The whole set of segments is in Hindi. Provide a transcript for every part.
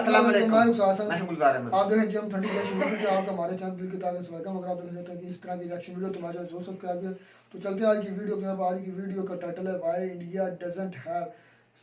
अस्सलाम वालेकुम। मैं गुलजार मैं हूं गुलजार अहमद। आप देखें जी हम 30 रिएक्शन वीडियो पे आपका हमारे चैनल दिल की ताकत से वेलकम। अगर आप देखना चाहते हैं कि इस तरह की रिएक्शन वीडियो तुम्हारे चैनल जो सब्सक्राइब करें। तो चलते हैं आज की वीडियो पे। आज की वीडियो का टाइटल है why India doesn't have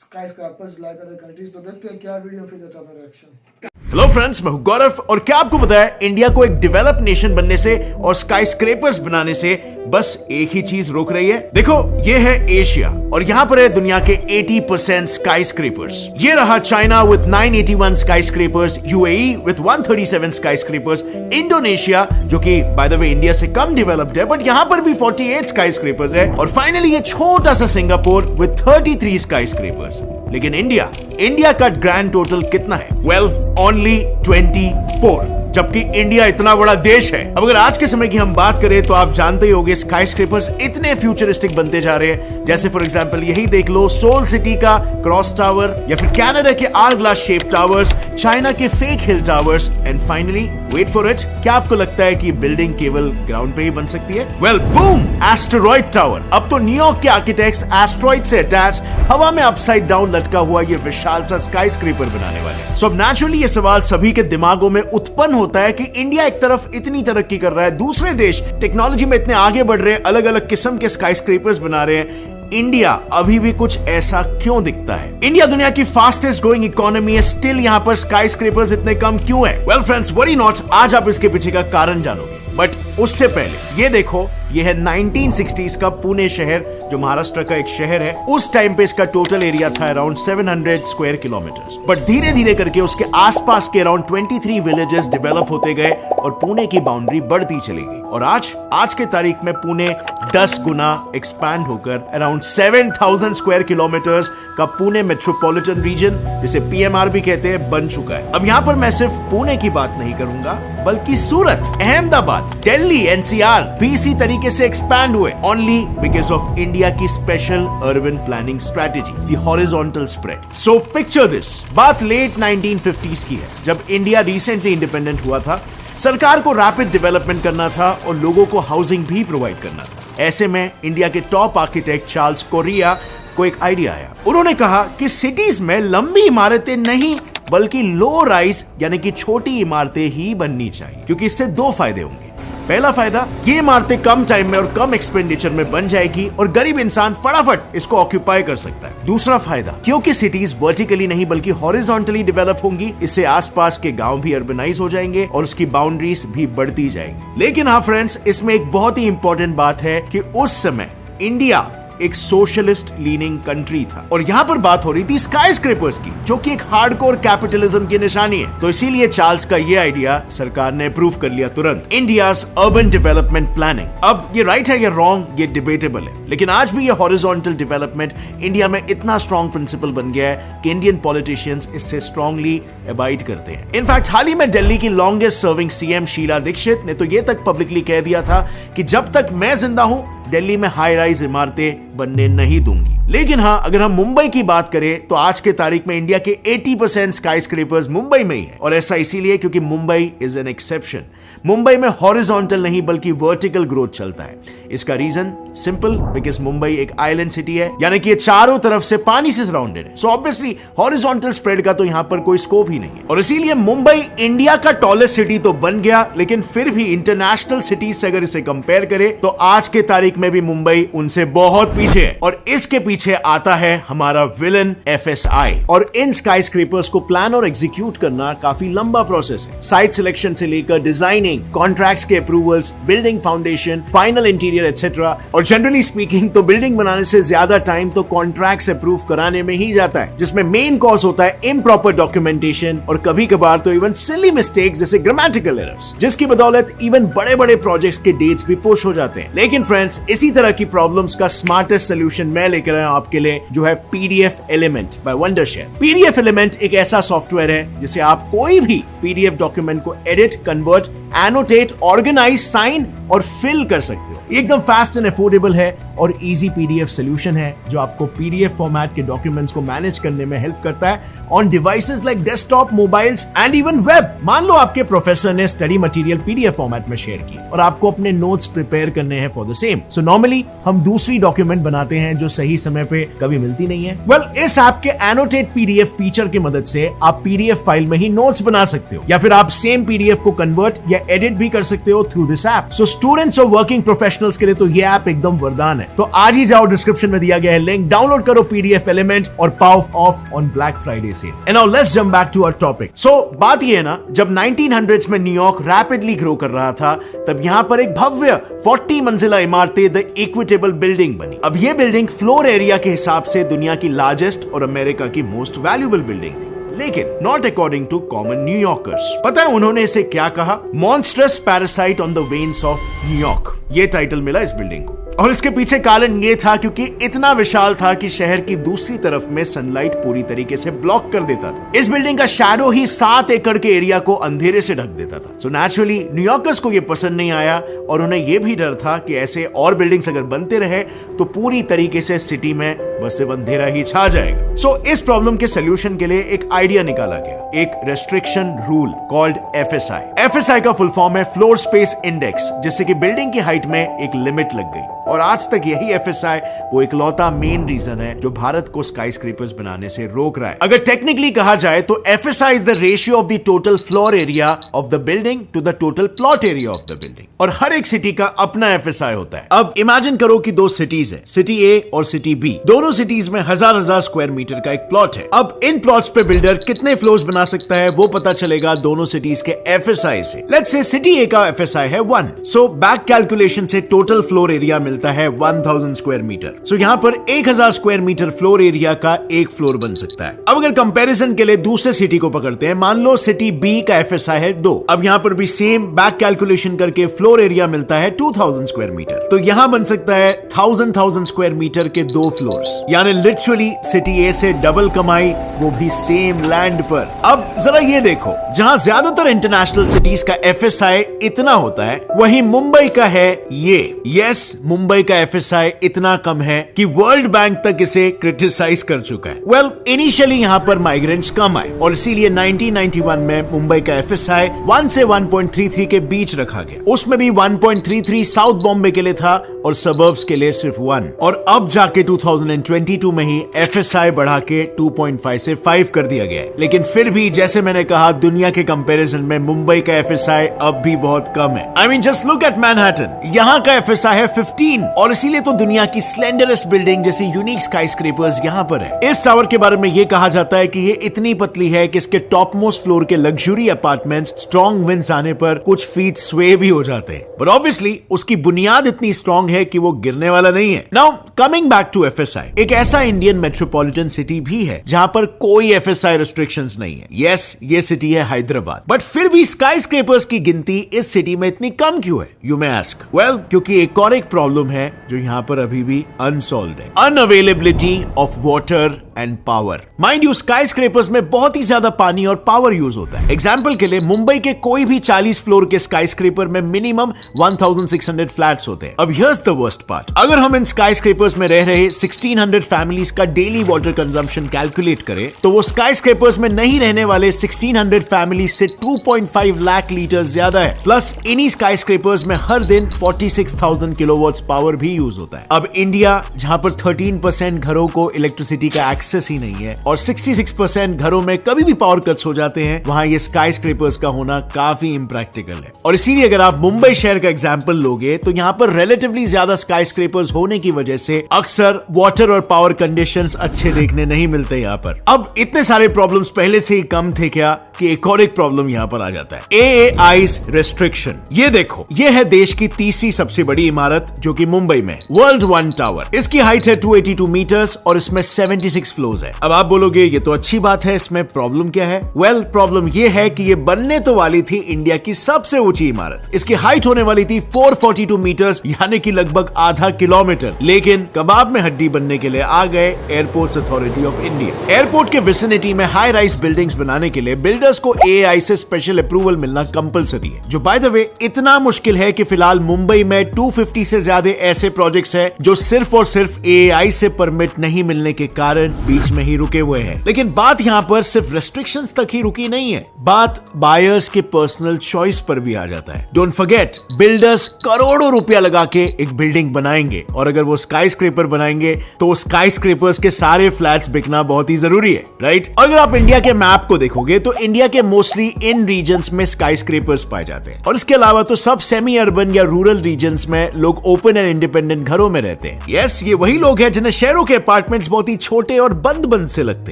skyscrapers like other countries. तो देखते हैं क्या वीडियो, फिर देता हूं रिएक्शन। हेलो फ्रेंड्स, मैं हूं गौरव और क्या आपको पता है इंडिया को एक डेवलप्ड नेशन बनने से और स्काई स्क्रैपर्स बनाने से बस एक ही चीज रोक रही है। देखो, ये है एशिया और यहां पर है दुनिया के 80% स्काई स्क्रैपर्स। ये रहा China with 981 sky scrapers, UAE with 137 sky scrapers, Indonesia जो कि बाय द वे इंडिया से कम डेवलप्ड है बट यहां पर भी 48 स्काई स्क्रैपर्स है, और फाइनली ये छोटा सा सिंगापुर विद 33 स्काई स्क्रैपर्स। लेकिन इंडिया का ग्रैंड टोटल कितना है? वेल, ओनली 24, जबकि इंडिया इतना बड़ा देश है। अब अगर आज के समय की हम बात करें तो आप जानते ही होंगे स्काई स्क्रैपर्स इतने फ्यूचरिस्टिक बनते जा रहे हैं। जैसे फॉर एग्जांपल यही देख लो, सोल सिटी का क्रॉस टावर, या फिर कनाडा के hourglass shape towers, China के fake hill towers, and finally wait for it, क्या आपको लगता है कि बिल्डिंग केवल ग्राउंड पे ही बन सकती है? Well, boom, asteroid tower. अब तो न्यूयॉर्क के आर्किटेक्ट्स एस्टेरॉइड से अटैच हवा में अपसाइड डाउन लटका हुआ ये विशाल सा स्काई स्क्रैपर बनाने वाले हैं। सो अब नेचुरली ये सवाल सभी के दिमागों में उत्पन्न होता है कि इंडिया एक तरफ इतनी तरक्की कर रहा है, दूसरे देश टेक्नोलॉजी में इतने आगे बढ़ रहे हैं, अलग अलग किस्म के स्काई स्क्रैपर्स बना रहे हैं, इंडिया अभी भी कुछ ऐसा क्यों दिखता है? इंडिया दुनिया की फास्टेस्ट ग्रोइंग इकोनॉमी है, स्टिल यहां पर स्काई स्क्रैपर्स इतने कम क्यों है? वेल फ्रेंड्स, वरी नॉट, आज आप इसके पीछे का कारण जानोगे, बट उससे पहले ये देखो, ये है 1960s का पुणे शहर जो महाराष्ट्र का एक शहर है। उस टाइम पे इसका टोटल एरिया था अराउंड 700 स्क्वायर किलोमीटर्स, बट धीरे धीरे करके उसके आसपास के अराउंड 23 विलेजेस डेवलप होते गए और पुणे की बाउंड्री बढ़ती चली गई, और आज के तारीख में पुणे 10 गुना एक्सपैंड होकर अराउंड 7000 स्क्वायर किलोमीटर्स का पुणे मेट्रोपॉलिटन रीजन, जिसे पीएमआर भी कहते हैं, बन चुका है। अब यहां पर मैं सिर्फ पुणे की बात नहीं करूंगा, बल्कि सूरत, अहमदाबाद, दिल्ली, एनसीआर भी इसी तरीके से एक्सपैंड हुए, ओनली बिकॉज ऑफ इंडिया की special urban planning strategy, the horizontal spread. So picture this, बात लेट 1950s की है, जब इंडिया रिसेंटली इंडिपेंडेंट हुआ था। सरकार को रैपिड डेवलपमेंट करना था और लोगों को हाउसिंग भी प्रोवाइड करना था। ऐसे में इंडिया के टॉप आर्किटेक्ट चार्ल्स कोरिया को एक आइडिया आया। उन्होंने कहा कि सिटीज में लंबी इमारतें नहीं बल्कि लो राइज यानी कि छोटी इमारतें ही बननी चाहिए, क्योंकि इससे दो फायदे होंगे। पहला फायदा, ये इमारतें कम टाइम में और कम एक्सपेंडिचर में बन जाएगी और गरीब इंसान फटाफट इसको ऑक्यूपाई कर सकता है। दूसरा फायदा, क्योंकि सिटीज वर्टिकली नहीं बल्कि हॉरिजॉन्टली डेवलप होंगी, इससे आसपास के गांव भी अर्बनाइज हो जाएंगे और उसकी बाउंड्रीज भी बढ़ती जाएंगी। लेकिन हाँ फ्रेंड्स, इसमें एक बहुत ही इंपॉर्टेंट बात है कि उस समय इंडिया एक सोशलिस्ट लीनिंग कंट्री था और यहां पर बात हो रही थी स्काई स्क्रैपर्स की, जो कि एक हार्डकोर कैपिटलिज्म की निशानी है। तो इसीलिए चार्ल्स का ये आइडिया सरकार ने अप्रूव कर लिया तुरंत, इंडियाज अर्बन डेवलपमेंट प्लानिंग। अब ये राइट है या रॉन्ग, ये डिबेटेबल है, लेकिन आज भी ये हॉरिजॉन्टल डेवलपमेंट इंडिया में इतना स्ट्रॉन्ग प्रिंसिपल बन गया है कि इंडियन पॉलिटिशियंस इससे स्ट्रांगली अबाइड करते हैं। इनफैक्ट हाल ही में दिल्ली की longest serving CM Sheila Dikshit ने तो ये तक पब्लिकली कह दिया था कि जब तक मैं जिंदा हूं दिल्ली में हाई राइज इमारतें बनने नहीं दूंगी। लेकिन हाँ, अगर हम मुंबई की बात करें तो आज के तारीख में इंडिया के 80% स्काई स्क्रैपर्स मुंबई में ही है, और ऐसा इसीलिए क्योंकि Mumbai is an exception. Mumbai में हॉरिजॉन्टल नहीं बल्कि वर्टिकल ग्रोथ चलता है। इसका रीजन सिंपल, बिकॉज मुंबई एक आइलैंड सिटी है, यानी कि ये चारों तरफ से पानी से सराउंडेड है। सो ऑब्वियसली हॉरिजॉन्टल स्प्रेड का तो यहां पर कोई स्कोप ही नहीं है, और इसीलिए मुंबई इंडिया का टॉलेस्ट सिटी तो बन गया, लेकिन फिर भी इंटरनेशनल सिटीज से अगर इसे कंपेयर करें तो आज के तारीख में भी मुंबई उनसे बहुत पीछे है। और इसके पीछे आता है हमारा विलन एफएसआई, और इन स्काई स्क्रैपर्स को प्लान और एग्जीक्यूट करना काफी लंबा प्रोसेस है। साइट सिलेक्शन से लेकर डिजाइनिंग, कॉन्ट्रैक्ट्स के approvals, building foundation, final interior etcetera. और जनरली स्पीकिंग तो बिल्डिंग बनाने से ज्यादा टाइम तो कॉन्ट्रैक्ट्स अप्रूव कराने में ही जाता है, जिसमें मेन कॉज होता है इम्प्रॉपर डॉक्यूमेंटेशन और कभी कभार तो इवन सिली मिस्टेक्स जैसे ग्रामेटिकल एरर्स, जिसकी बदौलत इवन बड़े बड़े प्रोजेक्ट्स के डेट्स भी पुश हो जाते हैं। लेकिन फ्रेंड्स, इसी तरह की प्रॉब्लम्स का स्मार्टेस्ट सोल्यूशन मैं लेकर आया आपके लिए, जो है PDF element by Wondershare. PDF element एक ऐसा सॉफ्टवेयर है जिसे आप कोई भी पीडीएफ डॉक्यूमेंट को edit, convert annotate, organise, sign और फिल कर सकते हो। एकदम फास्ट एंड अफोर्डेबल है और इजी पीडीएफ सॉल्यूशन है जो आपको पीडीएफ फॉर्मेट के डॉक्यूमेंट्स को मैनेज करने में हेल्प करता है on devices like desktop, mobiles and even web. मान लो आपके प्रोफेसर ने स्टडी मटेरियल पीडीएफ फॉर्मेट में शेयर किया और आपको अपने नोट्स प्रिपेयर करने हैं for the same. So normally हम दूसरी डॉक्यूमेंट बनाते हैं जो सही समय पे कभी मिलती नहीं है। वेल, इस ऐप के एनोटेट पीडीएफ फीचर की मदद से आप पीडीएफ फाइल में ही नोट्स बना सकते हो या फिर आप सेम पीडीएफ को कन्वर्ट या एडिट भी कर सकते हो through this app. So students और वर्किंग प्रोफेशनल्स के लिए तो ये ऐप एकदम वरदान है। तो आज ही जाओ, डिस्क्रिप्शन में दिया गया है लिंक, डाउनलोड करो पीडीएफ एलिमेंट और power of on Black Friday sale. And now let's jump back to our topic. So बात ये है ना, जब 1900s में न्यूयॉर्क रैपिडली ग्रो कर रहा था तब यहां पर एक भव्य 40 मंजिला इमारतें द इक्विटेबल बिल्डिंग बनी। अब ये बिल्डिंग फ्लोर एरिया के हिसाब से दुनिया की लार्जेस्ट और अमेरिका की मोस्ट वैल्यूएबल बिल्डिंग थी, लेकिन not according to common New Yorkers. पता है उन्होंने इसे क्या कहा? Monstrous parasite on the veins of New York. ये टाइटल मिला इस बिल्डिंग को। और इसके पीछे कारण ये था क्योंकि इतना विशाल था कि शहर की दूसरी तरफ में सनलाइट पूरी तरीके से ब्लॉक कर देता था। इस बिल्डिंग का शैडो ही 7 एकड़ के एरिया को अंधेरे से ढक देता था। सो नेचुरली न्यूयॉर्कर्स को ये पसंद नहीं आया और उन्हें ये भी डर था कि ऐसे और बिल्डिंग्स अगर बनते रहे तो पूरी तरीके से सिटी में बस सिर्फ अंधेरा ही छा जाएगा। सो इस प्रॉब्लम के सोल्यूशन के लिए एक आइडिया निकाला गया, एक restriction rule called FSI. FSI का फुल फॉर्म है फ्लोर स्पेस इंडेक्स, जिससे कि बिल्डिंग की हाइट में एक लिमिट लग गई। और आज तक यही एफएसआई वो इकलौता मेन रीजन है जो भारत को स्काईस्क्रेपर्स बनाने से रोक रहा है। अगर टेक्निकली कहा जाए तो FSI is the ratio of the total floor area of the building to the total plot area of the building. और हर एक सिटी का अपना एफएसआई होता है। अब इमेजिन करो कि दो सिटीज है, सिटी ए और सिटी बी। दोनों सिटीज में हजार स्क्वायर मीटर का एक प्लॉट है। अब इन प्लॉट्स पे बिल्डर कितने फ्लोर्स बना सकता है वो पता चलेगा दोनों सिटीज के एफएसआई से। लेट्स से सिटी ए का एफएसआई है 1, सो बैक कैलकुलेशन से टोटल फ्लोर एरिया मिलता है 1000 स्क्वायर मीटर। सो यहाँ पर 1000 स्क्वायर मीटर फ्लोर एरिया का एक फ्लोर बन सकता है। अब अगर कंपैरिजन के लिए दूसरे सिटी को पकड़ते हैं, मान लो सिटी बी का एफएसआई है 2। अब यहाँ पर भी सेम बैक कैलकुलेशन करके फ्लोर एरिया मिलता है 2000 स्क्वायर मीटर। तो यहाँ बन सकता है 1000 स्क्वायर मीटर के 2 फ्लोर्स, यानी लिटरली सिटी ए से डबल कमाई, वो भी सेम लैंड पर। अब जरा ये देखो, जहां ज्यादातर इंटरनेशनल सिटीज का एफएसआई इतना होता है, वहीं मुंबई का है ये। यस, मुंबई का एफएसआई इतना कम है कि वर्ल्ड बैंक तक इसे क्रिटिसाइज कर चुका है। वेल, इनिशियली यहां पर माइग्रेंट्स कम आए और इसीलिए 1991 में मुंबई का एफएसआई 1 से 1.33 के बीच रखा गया। उसमें भी 1.33 साउथ बॉम्बे के लिए था और सबर्ब्स के लिए सिर्फ 1। और अब जाके 2022 में ही एफएसआई बढ़ा के 2.5 से 5 कर दिया गया है। लेकिन फिर भी जैसे मैंने कहा, दुनिया के कंपैरिजन में मुंबई का एफएसआई अब भी बहुत कम है। I mean just look at Manhattan, यहाँ का एफएसआई है 15 और इसीलिए तो दुनिया की स्लेंडरेस्ट बिल्डिंग जैसी यूनिक स्काईस्क्रेपर्स यहाँ पर है। इस टावर के बारे में ये कहा जाता है कि ये इतनी पतली है कि इसके टॉप मोस्ट फ्लोर के लग्जरी अपार्टमेंट्स स्ट्रॉन्ग विंड्स आने पर कुछ फीट स्वे भी हो जाते हैं। बट ऑब्वियसली उसकी बुनियाद इतनी स्ट्रॉन्ग है कि वो गिरने वाला नहीं है। Now coming back to FSI, एक ऐसा इंडियन मेट्रोपॉलिटन सिटी भी है जहां पर कोई एफएसआई रेस्ट्रिक्शंस नहीं है। यस, ये सिटी है हैदराबाद, बट फिर भी स्काईस्क्रेपर्स की गिनती इस सिटी में इतनी कम क्यों है, यू मे आस्क। वेल, क्योंकि एक और एक प्रॉब्लम है जो यहां पर अभी भी अनसॉल्व्ड है, unavailability of water and power. Mind you, skyscrapers में बहुत ही ज्यादा पानी और पावर यूज होता है। एग्जांपल के लिए मुंबई के कोई भी 40 फ्लोर के स्काईस्क्रेपर में मिनिमम 1600 फ्लैट्स होते हैं। अब हियर्स द वर्स्ट पार्ट, अगर हम इन स्काईस्क्रेपर्स में रह रहे 1600 फैमिलीज का डेली वाटर कंजम्पशन कैलकुलेट करें तो वो स्काईस्क्रेपर्स में नहीं रहने वाले 1600 फैमिलीज से 2.5 लाख लीटर ज्यादा है। प्लस इन्हीं स्काईस्क्रेपर्स में हर दिन 46,000 किलोवाट्स पावर भी यूज होता है। अब इंडिया, जहां पर 13% घरों को इलेक्ट्रिसिटी का एक्सेस ही नहीं है और 66% घरों में कभी भी पावर कट्स हो जाते हैं, वहां ये स्काईस्क्रेपर्स का होना काफी इम्प्रैक्टिकल है। और इसीलिए अगर आप मुंबई शहर का एग्जांपल लोगे तो यहां पर रिलेटिवली ज्यादा स्काईस्क्रेपर्स होने की वजह से अक्सर वाटर और पावर कंडीशंस अच्छे देखने नहीं मिलते यहां पर। अब इतने सारे प्रॉब्लम्स पहले से ही कम थे क्या कि एक और एक प्रॉब्लम यहां पर आ जाता है, AAI's रेस्ट्रिक्शन। ये देखो, ये है देश की तीसरी सबसे बड़ी इमारत जो कि मुंबई में, वर्ल्ड वन टावर। इसकी हाइट है 282 मीटर्स और इसमें 76 फ्लोर्स है। अब आप बोलोगे ये तो अच्छी बात है, इसमें प्रॉब्लम क्या है? वेल, प्रॉब्लम ये है कि ये बनने तो वाली थी इंडिया की सबसे ऊंची इमारत। इसकी हाइट होने वाली थी 442 मीटर्स, यानी कि लगभग आधा किलोमीटर। लेकिन कबाब में हड्डी बनने के लिए आ गए airports authority of India. Airport के विसिनिटी में हाई राइज बिल्डिंग्स बनाने के लिए बिल्डर्स को एआई से स्पेशल अप्रूवल मिलना कंपलसरी है, जो बाय द वे इतना मुश्किल है कि फिलहाल मुंबई में 250 से ज्यादा ऐसे प्रोजेक्ट्स हैं जो सिर्फ और सिर्फ एआई से परमिट नहीं मिलने के कारण बीच में ही रुके हुए हैं। लेकिन बात यहां पर सिर्फ रेस्ट्रिक्शंस तक ही रुकी नहीं है, बात बायर्स के पर्सनल चॉइस पर भी आ जाता है। डोंट फॉरगेट, बिल्डर्स करोड़ों रुपया लगा के एक बिल्डिंग बनाएंगे और अगर वो स्काई स्क्रेपर बनाएंगे तो स्काई स्क्रेपर्स के सारे फ्लैट्स बिकना बहुत ही जरूरी है, राइट? अगर आप इंडिया के मैप को देखोगे तो इंडिया के मोस्टली इन रीजन्स में स्काई स्क्रेपर्स पाए जाते हैं और इसके अलावा तो सब सेमी अर्बन या रूरल रीजन्स में लोग ओपन एंड इंडिपेंडेंट घरों में रहते हैं। यस, ये वही लोग हैं जिन्हें शहरों के अपार्टमेंट्स बहुत ही छोटे और बंद बंद से लगते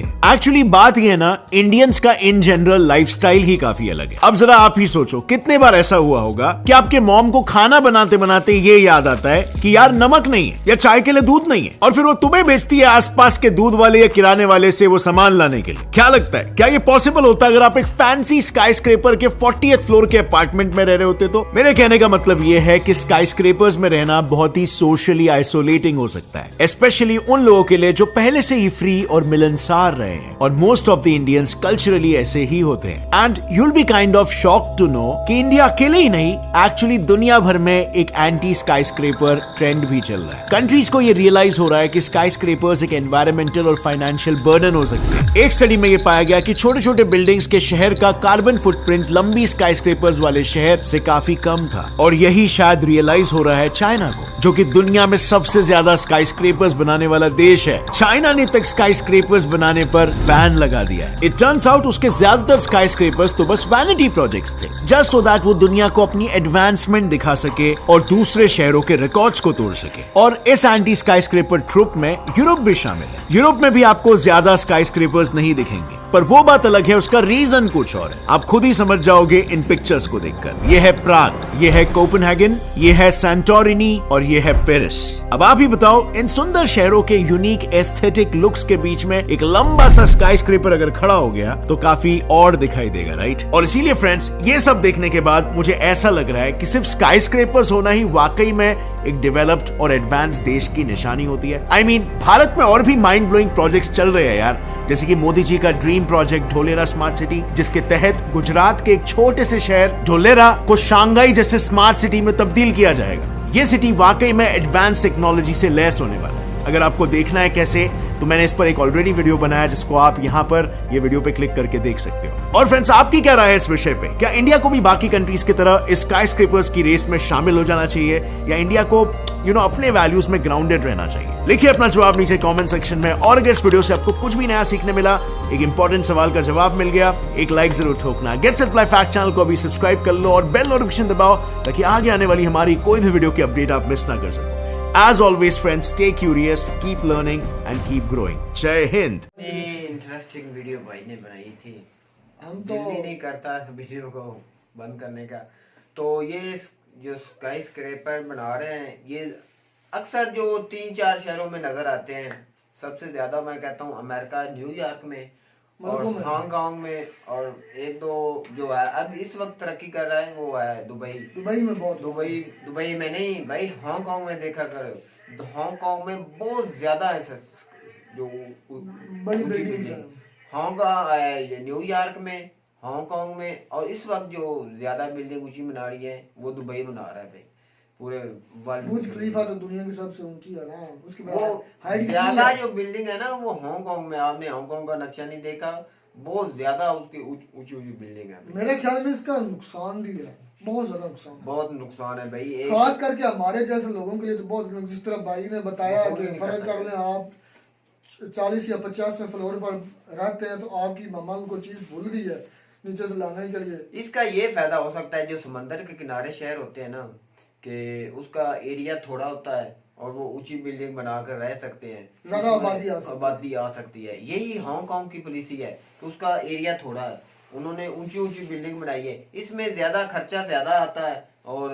हैं। एक्चुअली बात ये है ना, इंडियंस का इन जनरल लाइफस्टाइल ही काफी अलग है। अब जरा आप ही सोचो, कितने बार ऐसा हुआ होगा कि आपके मॉम को खाना बनाते बनाते ये याद आता है कि यार नमक नहीं है या चाय के लिए दूध नहीं है, और फिर वो तुम्हें बेचती है आसपास के दूध वाले या किराने वाले से वो सामान लाने के लिए। क्या लगता है, क्या ये पॉसिबल होता अगर आप एक फैंसी स्काई स्क्रेपर के 40th फ्लोर के अपार्टमेंट में रह रहे होते? तो मेरे कहने का मतलब ये है कि स्काई स्क्रेपर्स में रहना बहुत ही सोशली आइसोलेटिंग हो सकता है, स्पेशली उन लोगों के लिए जो पहले से ही फ्री और मिलनसार रहे हैं, और most of the Indians culturally ऐसे ही होते हैं। And you'll be kind of shocked to know कि इंडिया अकेले ही नहीं, एक्चुअली दुनिया भर में एक एंटी स्काई स्क्रेपर ट्रेंड भी चल रहा है। कंट्रीज को ये रियलाइज हो रहा है कि स्काई स्क्रेपर्स एक एनवायरमेंटल और फाइनेंशियल बर्डन हो सकते हैं। एक स्टडी में ये पाया गया कि छोटे छोटे बिल्डिंग्स के शहर का कार्बन फुटप्रिंट लंबी स्काई स्क्रेपर्स वाले शहर से काफी कम था, और यही शायद रियलाइज हो रहा है चाइना को, जो कि दुनिया में सबसे ज्यादा स्काई स्क्रेपर्स बनाने वाला देश है। चाइना ने तक स्काई स्क्रेपर्स बनाने पर बैन लगा दिया है। इट टर्न्स आउट उसके ज्यादातर स्काई स्क्रेपर्स तो बस वैनिटी प्रोजेक्ट्स थे, जस्ट सो दैट वो दुनिया को अपनी एडवांसमेंट दिखा सके और दूसरे शहरों के रिकॉर्ड्स को तोड़ सके। और इस एंटी स्काई स्क्रेपर ट्रुप में यूरोप भी शामिल है। यूरोप में भी आपको ज्यादा स्काई स्क्रेपर्स नहीं दिखेंगे, पर वो बात अलग है, उसका रीजन कुछ और है। आप खुद ही समझ जाओगे इन पिक्चर्स को देखकर। ये है प्राग, ये है कोपेनहेगन, ये है सैंटोरिनी और ये है पेरिस। अब आप ही बताओ, इन सुंदर शहरों के यूनिक एस्थेटिक लुक्स के बीच में एक लंबा सा स्काई स्क्रेपर अगर खड़ा हो गया तो काफी और दिखाई देगा, राइट? और इसीलिए फ्रेंड्स, ये सब देखने के बाद मुझे ऐसा लग रहा है कि सिर्फ स्काई स्क्रेपर्स होना ही वाकई में एक डेवलप्ड और एडवांस देश की निशानी होती है। I mean, भारत में और भी माइंड ब्लोइंग प्रोजेक्ट्स चल रहे हैं यार, जैसे कि मोदी जी का dream project Dholera smart city, जिसके तहत गुजरात के एक छोटे से शहर ढोलेरा को शांघाई जैसे स्मार्ट सिटी में तब्दील किया जाएगा। ये सिटी वाकई में एडवांस टेक्नोलॉजी से लैस होने वाला है। अगर आपको देखना है कैसे, तो मैंने इस पर एक ऑलरेडी वीडियो बनाया, जिसको आप यहाँ पर ये वीडियो पे क्लिक करके देख सकते हो। और फ्रेंड्स, आपकी क्या राय है इस विषय पे? क्या इंडिया को भी बाकी कंट्रीज की तरह इस स्काई स्क्रेपर्स की रेस में शामिल हो जाना चाहिए, या इंडिया को अपने वैल्यूज में ग्राउंडेड रहना चाहिए? लिखिए अपना जवाब नीचे कमेंट सेक्शन में। और अगर इस वीडियो से आपको कुछ भी नया सीखने मिला, एक इंपॉर्टेंट सवाल का जवाब मिल गया, एक लाइक जरूर ठोकना। Get set fly fact channel को अभी सब्सक्राइब कर लो और बेल नोटिफिकेशन दबाओ, ताकि आगे आने वाली हमारी कोई भी वीडियो की अपडेट आप मिस ना कर सको। As always, friends, stay curious, keep learning, and keep growing. जय हिंद। इंटरेस्टिंग वीडियो भाई ने बनाई थी। हम तो दिल ही नहीं करता वीडियो को बंद करने का। तो ये जो स्काई स्क्रेपर बना रहे हैं, ये अक्सर जो 3-4 शहरों में नजर आते हैं। सबसे ज्यादा मैं कहता हूँ अमेरिका, न्यूयॉर्क में और हांगकांग में, और एक दो जो है अब इस वक्त तरक्की कर रहा है वो है दुबई। दुबई में बहुत, दुबई में नहीं भाई, हांगकांग में देखा करो। तो हांगकांग में बहुत ज्यादा है जो बड़ी बिल्डिंग्स है। हांगकांग, ये न्यूयॉर्क में, हांगकांग में, और इस वक्त जो ज्यादा बिल्डिंग ऊंची बना रही है वो दुबई बना रहा है भाई। पूरे वर्ल्ड बुर्ज खलीफा तो दुनिया की सबसे ऊंची है ना, उसके बाद वो ज्यादा जो बिल्डिंग है ना वो हांगकांग में। आपने हांगकांग का नक्शा नहीं देखा, बहुत ज्यादा उसकी ऊंची ऊंची बिल्डिंग है। मेरे ख्याल में इसका नुकसान भी है, बहुत ज्यादा नुकसान, बहुत नुकसान है भाई। खास करके हमारे जैसे लोगों के लिए तो बहुत, जिस तरह भाई ने बताया कि फर्क कर लें, आप 40 या 50वें फ्लोर पर रहते हैं तो आपकी मम्मा को चीज भूल गई है नीचे से लाने के लिए। इसका ये फायदा हो सकता है, जो समंदर के किनारे शहर होते हैं ना, कि उसका एरिया थोड़ा होता है और वो ऊंची बिल्डिंग बनाकर रह सकते हैं, ज्यादा आबादी आ सकती है। यही हांगकांग की पॉलिसी है कि उसका एरिया थोड़ा है, उन्होंने ऊंची ऊंची बिल्डिंग बनाई है। इसमें ज्यादा खर्चा ज्यादा आता है, और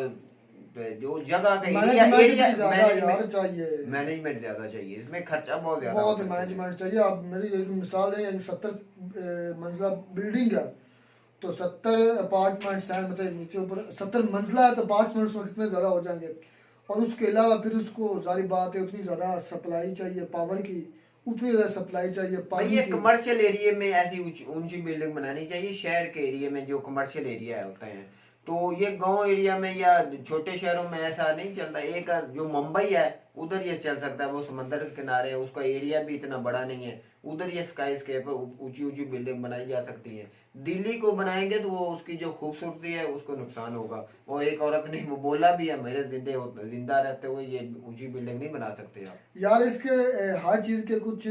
जो जगह का एरिया मैनेजमेंट ज्यादा चाहिए, इसमें खर्चा बहुत ज्यादा, बहुत मैनेजमेंट चाहिए। आप मेरी एक मिसाल है, 70 मंजिला बिल्डिंग है तो 70 अपार्टमेंट्स हैं, मतलब नीचे ऊपर 70 मंजिला है तो अपार्टमेंट्स में कितने ज्यादा हो जाएंगे। और उसके अलावा फिर उसको जारी बात है उतनी ज़्यादा सप्लाई चाहिए पावर की, उतनी ज़्यादा सप्लाई चाहिए भाई पानी ये की। कमर्शियल एरिया में ऐसी ऊंची बिल्डिंग बनानी चाहिए। शहर के एरिया में जो कमर्शियल एरिया होते हैं, तो ये गांव एरिया में या छोटे शहरों में ऐसा नहीं चलता। एक जो मुंबई है उधर ये चल सकता है, वो समंदर के किनारे है, उसका एरिया भी इतना बड़ा नहीं है, उधर ये स्काई स्केपर ऊंची ऊंची बिल्डिंग बनाई जा सकती है। दिल्ली को बनाएंगे तो वो उसकी जो खूबसूरती है उसको नुकसान होगा। वो एक औरत ने वो बोला भी है, मेरे जिंदा रहते हुए ये ऊंची बिल्डिंग नहीं बना सकते आप। यार इसके हर चीज़ के कुछ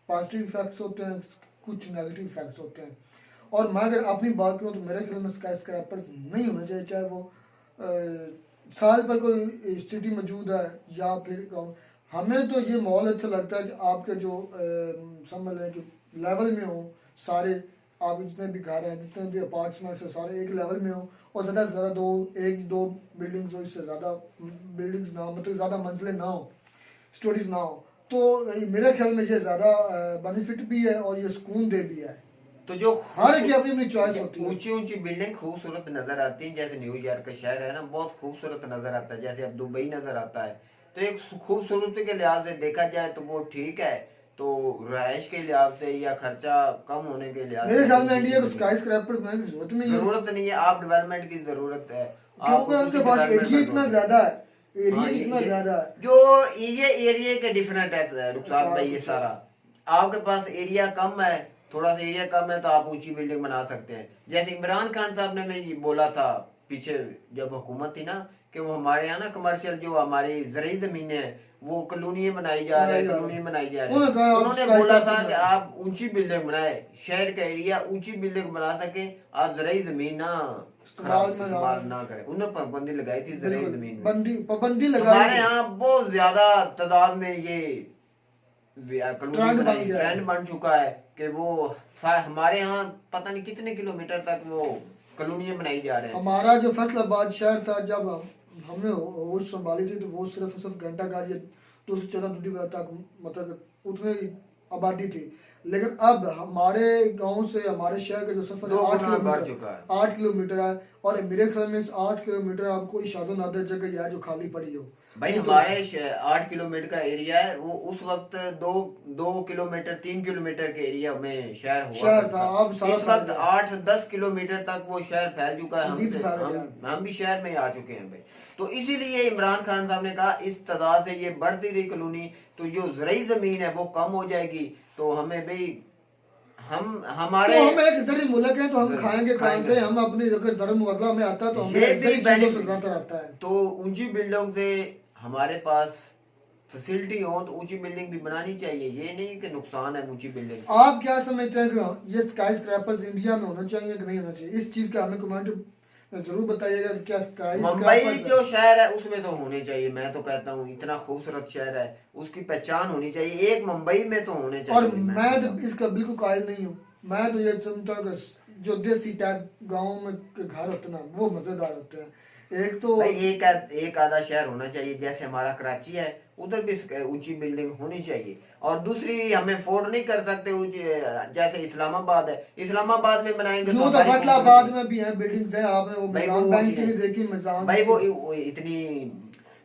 पॉजिटिव इफेक्ट्स होते हैं, कुछ नेगेटिव इफेक्ट्स होते हैं। और मैं अगर अपनी बात करूँ तो मेरे ख्याल में स्काई स्क्रैपर्स नहीं होने चाहिए, चाहे वो साल पर कोई सिटी मौजूद है या फिर गाँव। हमें तो ये माहौल अच्छा लगता है कि आपके जो समझ लें कि लेवल में हो सारे, आप जितने भी घर हैं जितने भी अपार्टमेंट्स हैं सारे एक लेवल में हो, और ज़्यादा से ज़्यादा एक दो बिल्डिंग्स हो, इससे ज़्यादा बिल्डिंग्स ना हो, मतलब ज़्यादा मंजिलें ना हो, स्टोरीज ना हो। तो मेरे ख्याल में ये ज़्यादा बेनिफिट भी है और ये सुकून दे भी है। तो जो हर की अपनी अपनी चॉइस होती है। ऊंची ऊंची बिल्डिंग खूबसूरत नजर आती है, जैसे न्यूयॉर्क का शहर है ना, बहुत खूबसूरत नजर आता है, जैसे अब दुबई नजर आता है। तो एक खूबसूरती के लिहाज से देखा जाए तो वो ठीक है, तो रहायश के लिहाज से या खर्चा कम होने के लिहाज मेरे से ख्याल में इंडिया को स्काई स्क्रैपर बनाने की जरूरत नहीं है, जरूरत नहीं है। आप डेवलपमेंट की जरूरत है, क्योंकि उनके पास एरिया इतना ज्यादा है, एरिया हाँ, इतना ज्यादा है। जो ये एरिया के डिफरेंट है रुखसार भाई, ये सारा आपके पास एरिया कम है, थोड़ा सा एरिया कम है तो आप ऊंची बिल्डिंग बना सकते हैं। जैसे इमरान खान साहब ने मैं ये बोला था पीछे जब हुकूमत थी ना, कि वो हमारे यहाँ ना कमर्शियल जो हमारी ज़रूरी जमीनें हैं वो कॉलोनी बनाई जा रही है, कॉलोनी बनाई जा रही है। उन्होंने बोला था कि आप ऊंची बिल्डिंग बनाए, शहर का एरिया ऊंची बिल्डिंग बना सके, आप ज़रूरी जमीन ना इस्तेमाल ना करें। उन्होंने पाबंदी लगाई थी ज़रूरी जमीन में, पाबंदी लगाई। हमारे यहाँ बहुत ज्यादा तादाद में ये ट्रेंड बन चुका है कि वो हमारे यहाँ पता नहीं कितने किलोमीटर तक वो कॉलोनियां बनाई जा रहे हैं। हमारा जो फैसलाबाद शहर था जब हमने होश संभाली थी तो वो सिर्फ घंटा का ये 214 तक मतलब उतनी आबादी थी, लेकिन अब हमारे गांव से हमारे शहर का जो सफर है 8 किलोमीटर है, और मेरे ख्याल में इस 8 किलोमीटर आपको कोई शाजो नादर जगह है जो खाली पड़ी हो। भाई हमारे 8 किलोमीटर का एरिया है, वो उस वक्त 2 किलोमीटर 3 किलोमीटर के एरिया में शहर था। अब इस वक्त 8-10 किलोमीटर तक वो शहर फैल चुका है, हम भी शहर में आ चुके हैं भाई। तो इसीलिए इमरान खान साहब ने कहा इस तादाद से ये बढ़ती रही कॉलोनी तो जो ज़रूरी जमीन है वो कम हो जाएगी, तो हमें भाई हमारे तो हम एक जरिए मुल्क है तो हम खाएंगे कहां से, हम अपनी अगर जरूर मुआवजा में आता तो हमें आता है। तो ऊंची बिल्डिंग से हमारे पास फैसिलिटी हो तो ऊंची बिल्डिंग भी बनानी चाहिए, ये नहीं कि नुकसान है ऊंची बिल्डिंग। आप क्या समझते हैं कि ये स्काई स्क्रैपर्स इंडिया में होना चाहिए कि नहीं होना चाहिए? इस चीज का हमें कमेंट में जरूर बताइएगा कि क्या स्काई मुंबई जो शहर है उसमें तो होने चाहिए। मैं तो कहता हूँ इतना खूबसूरत शहर है, उसकी पहचान होनी चाहिए, एक मुंबई में तो होने चाहिए। और मैं तो इसका बिल्कुल कायल नहीं हूँ, मैं तो ये समझता हूँ कि जो देसी टाइप गाँव में घर होते ना वो मजेदार होते हैं। एक तो एक आधा शहर होना चाहिए, जैसे हमारा कराची है उधर भी ऊंची बिल्डिंग होनी चाहिए। और दूसरी हमें अफोर्ड नहीं कर सकते जैसे इस्लामाबाद है, इस्लामाबाद में बनाएंगे तो फैसलाबाद में भी है बिल्डिंग्स है, आपने वो मिजान बैंक की नहीं देखी? मिजान भाई वो इतनी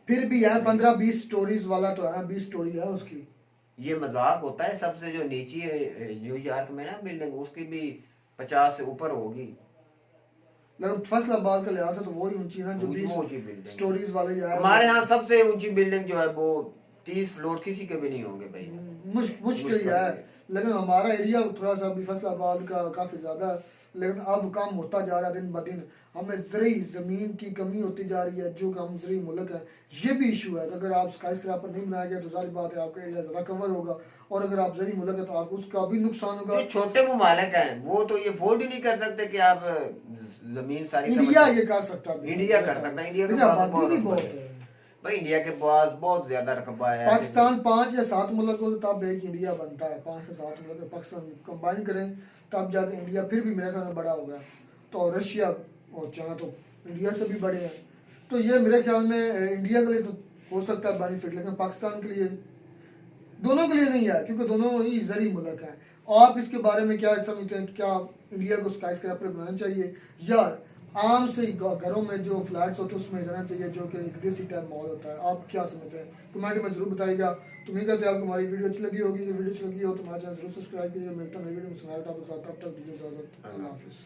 फिर भी है 15-20 स्टोरीज वाला तो है, 20 स्टोरी है उसकी। ये मजाक होता है, सबसे जो नीचे न्यूयॉर्क में ना बिल्डिंग उसकी भी 50 से ऊपर होगी, लेकिन फैसलाबाद का लिहाज है तो वही ऊंची ना जो 20 स्टोरीज वाले है। हमारे यहाँ सबसे ऊंची बिल्डिंग जो है वो 30 फ्लोर किसी के भी नहीं होंगे भाई, मुश्किल है। लेकिन हमारा एरिया थोड़ा सा भी फैसलाबाद का काफी ज्यादा, लेकिन अब कम होता जा रहा है दिन ब दिन। हमें ज़रूरी ज़मीन की कमी होती जा रही है, जो कि हम ज़रूरी मुल्क है। ये भी इशू है कि अगर आप स्काई स्क्रैपर नहीं बनाया गया तो सारी बात है आपका एरिया ज़्यादा कवर होगा, और अगर आप ज़रूरी मुल्क है तो आप उसका भी नुकसान होगा। छोटे मुमालिक हैं वो तो ये अफोर्ड ही नहीं कर सकते कि आप जमीन सारी। इंडिया ये कर सकता है, इंडिया कर सकता है, इंडिया के पास बहुत है भाई, इंडिया के पास बहुत ज्यादा रकबा है। पाकिस्तान 5 या 7 मुल्क हो तब एक इंडिया बनता है, 5 से 7 मुल्क पाकिस्तान कंबाइन करें तब जाके इंडिया फिर भी मेरे ख्याल में बड़ा होगा। तो रशिया और चाइना तो इंडिया से भी बड़े हैं, तो ये मेरे ख्याल में इंडिया के लिए तो हो सकता है बेनिफिट, लेकिन पाकिस्तान के लिए दोनों के लिए नहीं है, क्योंकि दोनों ही ज़रूरी मुल्क हैं। आप इसके बारे में क्या समझते हैं? क्या इंडिया को स्काई स्क्रैपर बनाना चाहिए, या आम से घरों में जो फ्लैट्स होते हैं उसमें रहना चाहिए, जो कि एक देसी टाइप माहौल होता है। आप क्या समझते हैं, कमेंट में जरूर बताइएगा। तो उम्मीद करते हैं आपको हमारी वीडियो अच्छी लगी होगी। वीडियो अच्छी लगी हो तो हमारे चैनल जरूर सब्सक्राइब कीजिए। मिलता है नई वीडियो में सुनाया टॉपिक के साथ, तब तक दीजिए इजाजत। अल्लाह हाफिज़।